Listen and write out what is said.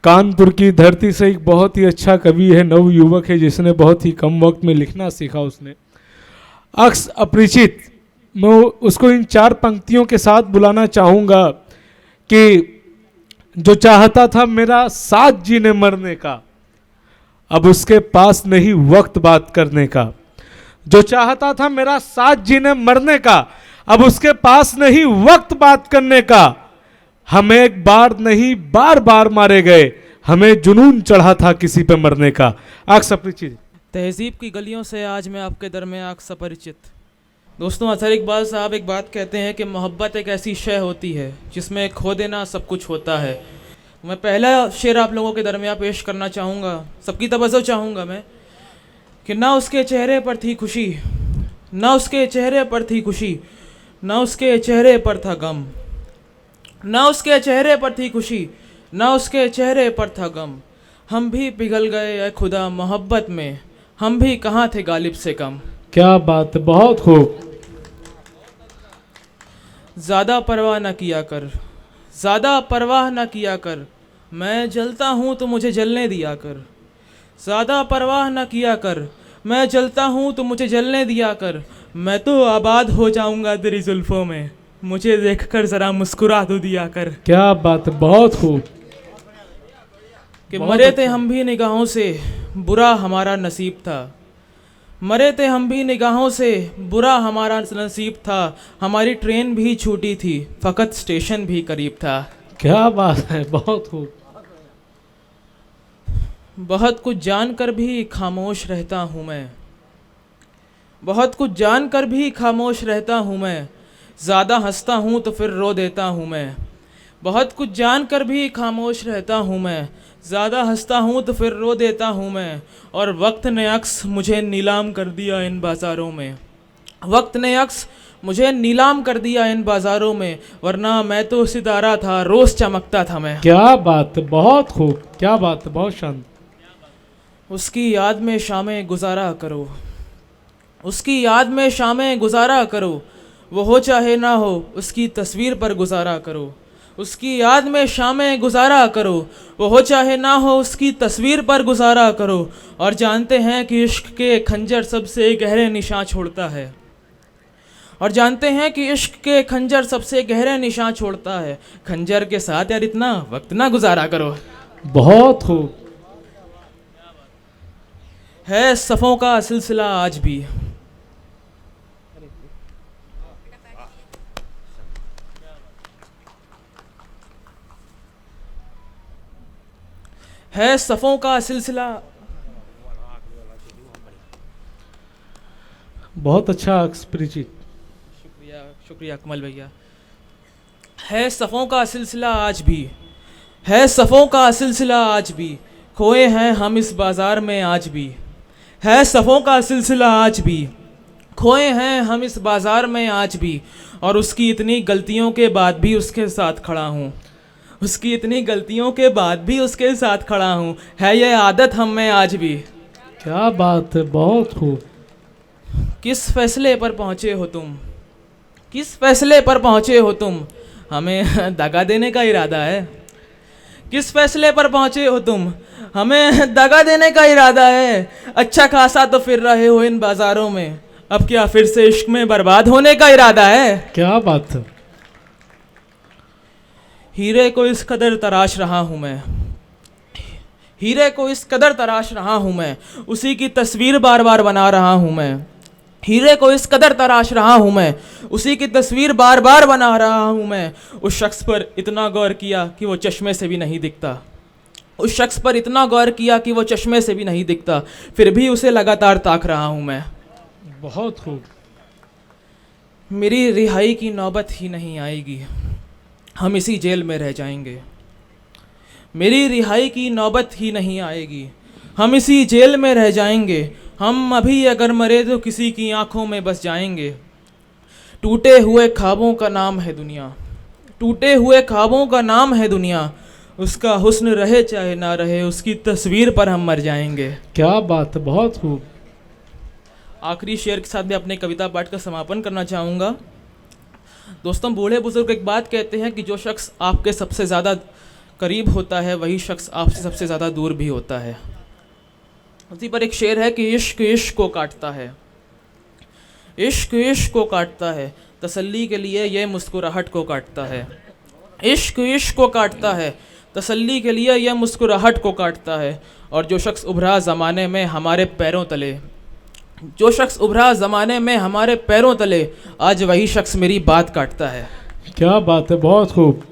कानपुर की धरती से एक बहुत ही अच्छा कवि है, नव युवक है, जिसने बहुत ही कम वक्त में लिखना सीखा उसने। अक्स अपरिचित, मैं उसको इन 4 पंक्तियों के साथ बुलाना चाहूँगा कि जो चाहता था मेरा साथ जीने मरने का, अब उसके पास नहीं वक्त बात करने का। जो चाहता था मेरा साथ जीने मरने का, अब उसके पास नहीं वक्त बात करने का। हम एक बार नहीं बार बार मारे गए, हमें जुनून चढ़ा था किसी पे मरने का। अक्स अपरिचित। तहजीब की गलियों से आज मैं आपके दरमियाँ अक्स अपरिचित। दोस्तों, अजहर इकबाल साहब एक बात कहते हैं कि मोहब्बत एक ऐसी शय होती है जिसमें खो देना सब कुछ होता है। मैं पहला शेर आप लोगों के दरमियाँ पेश करना चाहूँगा, सबकी तवज्जो चाहूँगा मैं, कि ना उसके चेहरे पर थी खुशी, ना उसके चेहरे पर थी खुशी, ना उसके चेहरे पर था गम, ना उसके चेहरे पर थी खुशी, ना उसके चेहरे पर था गम। हम भी पिघल गए ऐ खुदा मोहब्बत में, हम भी कहाँ थे गालिब से कम। क्या बात है, बहुत खूब। ज़्यादा परवाह न किया कर, ज़्यादा परवाह न किया कर, मैं जलता हूँ तो मुझे जलने दिया कर। ज़्यादा परवाह न किया कर, मैं जलता हूँ तो मुझे जलने दिया कर। मैं तो आबाद हो जाऊँगा तेरी जुल्फ़ों में, मुझे देखकर ज़रा मुस्कुरा तो दिया कर। क्या बात है, बहुत खूब। कि मरे थे हम भी निगाहों से, बुरा हमारा नसीब था। मरे थे हम भी निगाहों से, बुरा हमारा नसीब था। हमारी ट्रेन भी छूटी थी, फ़कत स्टेशन भी करीब था। क्या बात है, बहुत खूब। बहुत कुछ जानकर भी खामोश रहता हूँ मैं, बहुत कुछ जानकर भी खामोश रहता हूँ मैं। ज़्यादा हंसता हूँ तो फिर रो देता हूँ मैं। बहुत कुछ जानकर भी खामोश रहता हूँ मैं, ज़्यादा हंसता हूँ तो फिर रो देता हूँ मैं। और वक्त ने अक्स मुझे नीलाम कर दिया इन बाज़ारों में, वक्त ने अक्स मुझे नीलाम कर दिया इन बाज़ारों में, वरना मैं तो सितारा था, रोज़ चमकता था मैं। क्या बात है, बहुत खूब। क्या बात है, बहुत शानदार। उसकी याद में शामें गुजारा करो, उसकी याद में शामें गुजारा करो, वो हो चाहे ना हो उसकी तस्वीर पर गुजारा करो। उसकी याद में शामें गुजारा करो, वो हो चाहे ना हो उसकी तस्वीर पर गुजारा करो। और जानते हैं कि इश्क के खंजर सबसे गहरे निशान छोड़ता है, और जानते हैं कि इश्क के खंजर सबसे गहरे निशान छोड़ता है। खंजर के साथ यार इतना वक्त ना गुजारा करो। बहुत खूब। है सफ़ों का सिलसिला आज भी, है सफ़ों का सिलसिला। बहुत अच्छा अपरिचित। शुक्रिया शुक्रिया कमल भैया। है सफ़ों का सिलसिला आज भी, है सफ़ों का सिलसिला आज भी, खोए हैं हम इस बाज़ार में आज भी। है सफ़ों का सिलसिला आज भी, खोए हैं हम इस बाज़ार में आज भी। और उसकी इतनी गलतियों के बाद भी उसके साथ खड़ा हूँ, उसकी इतनी गलतियों के बाद भी उसके साथ खड़ा हूँ। है ये आदत हम में आज भी। क्या बात है, बहुत खूब। किस फैसले पर पहुँचे हो तुम, किस फैसले पर पहुँचे हो तुम, हमें दगा देने का इरादा है। किस फैसले पर पहुँचे हो तुम, हमें दगा देने का इरादा है। अच्छा खासा तो फिर रहे हो इन बाज़ारों में, अब क्या फिर से इश्क में बर्बाद होने का इरादा है। क्या बात है। हीरे को इस कदर तराश रहा हूँ मैं, हीरे को इस कदर तराश रहा हूँ मैं, उसी की तस्वीर बार बार बना रहा हूँ मैं। हीरे को इस कदर तराश रहा हूँ मैं, उसी की तस्वीर बार बार बना रहा हूँ मैं। उस शख्स पर इतना गौर किया कि वो चश्मे से भी नहीं दिखता, उस शख्स पर इतना गौर किया कि वो चश्मे से भी नहीं दिखता, फिर भी उसे लगातार ताक रहा हूँ मैं। बहुत खूब। मेरी रिहाई की नौबत ही नहीं आएगी, हम इसी जेल में रह जाएंगे। मेरी रिहाई की नौबत ही नहीं आएगी, हम इसी जेल में रह जाएंगे। हम अभी अगर मरे तो किसी की आंखों में बस जाएंगे। टूटे हुए ख्वाबों का नाम है दुनिया, टूटे हुए ख्वाबों का नाम है दुनिया। उसका हुस्न रहे चाहे ना रहे, उसकी तस्वीर पर हम मर जाएंगे। क्या बात है, बहुत खूब। आखिरी शेर के साथ मैं अपने कविता पाठ का समापन करना चाहूँगा। दोस्तों, बूढ़े बुजुर्ग एक बात कहते हैं कि जो शख्स आपके सबसे ज़्यादा करीब होता है वही शख्स आपसे सबसे ज़्यादा दूर भी होता है। उसी पर एक शेर है कि इश्क इश्क को काटता है, इश्क इश्क को काटता है, तसल्ली के लिए ये मुस्कुराहट को काटता है। इश्क इश्क को काटता है, तसल्ली के लिए ये मुस्कुराहट को काटता है। और जो शख्स उभरा ज़माने में हमारे पैरों तले, जो शख्स उभरा ज़माने में हमारे पैरों तले, आज वही शख्स मेरी बात काटता है। क्या बात है, बहुत खूब।